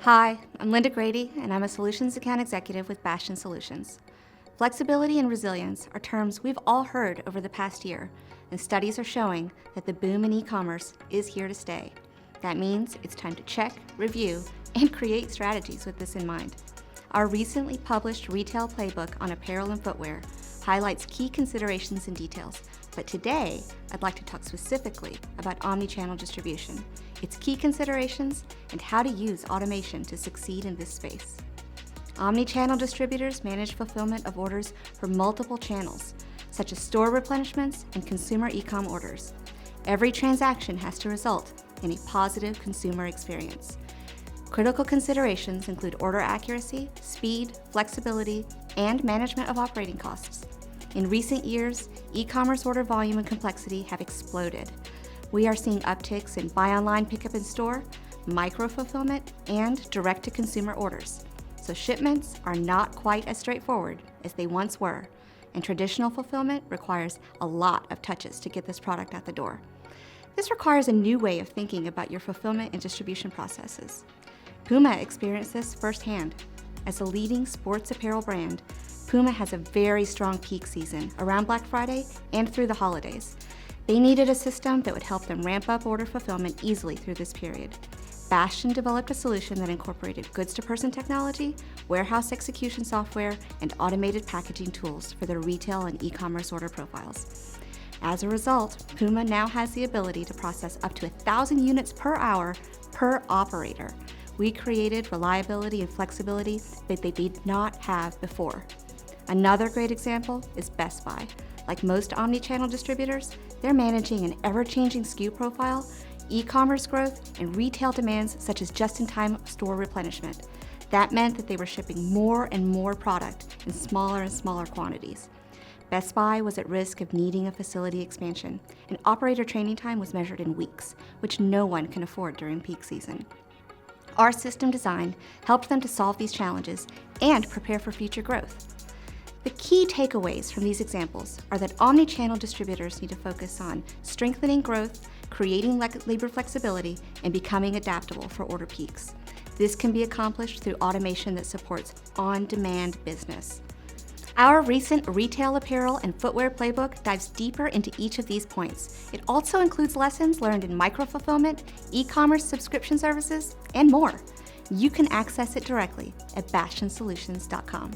Hi, I'm Linda Grady, and I'm a Solutions Account Executive with Bastian Solutions. Flexibility and resilience are terms we've all heard over the past year, and studies are showing that the boom in e-commerce is here to stay. That means it's time to check, review, and create strategies with this in mind. Our recently published retail playbook on apparel and footwear highlights key considerations and details, but today I'd like to talk specifically about omnichannel distribution, its key considerations, and how to use automation to succeed in this space. Omnichannel distributors manage fulfillment of orders for multiple channels, such as store replenishments and consumer e-com orders. Every transaction has to result in a positive consumer experience. Critical considerations include order accuracy, speed, flexibility, and management of operating costs. In recent years, e-commerce order volume and complexity have exploded. We are seeing upticks in buy online, pickup in store, micro-fulfillment, and direct-to-consumer orders. So shipments are not quite as straightforward as they once were, and traditional fulfillment requires a lot of touches to get this product out the door. This requires a new way of thinking about your fulfillment and distribution processes. Puma experienced this firsthand. As a leading sports apparel brand, Puma has a very strong peak season around Black Friday and through the holidays. They needed a system that would help them ramp up order fulfillment easily through this period. Bastian developed a solution that incorporated goods-to-person technology, warehouse execution software, and automated packaging tools for their retail and e-commerce order profiles. As a result, Puma now has the ability to process up to 1,000 units per hour per operator. We created reliability and flexibility that they did not have before. Another great example is Best Buy. Like most omnichannel distributors, they're managing an ever-changing SKU profile, e-commerce growth, and retail demands such as just-in-time store replenishment. That meant that they were shipping more and more product in smaller and smaller quantities. Best Buy was at risk of needing a facility expansion, and operator training time was measured in weeks, which no one can afford during peak season. Our system design helped them to solve these challenges and prepare for future growth. The key takeaways from these examples are that omnichannel distributors need to focus on strengthening growth, creating labor flexibility, and becoming adaptable for order peaks. This can be accomplished through automation that supports on-demand business. Our recent retail apparel and footwear playbook dives deeper into each of these points. It also includes lessons learned in micro-fulfillment, e-commerce subscription services, and more. You can access it directly at bastiansolutions.com.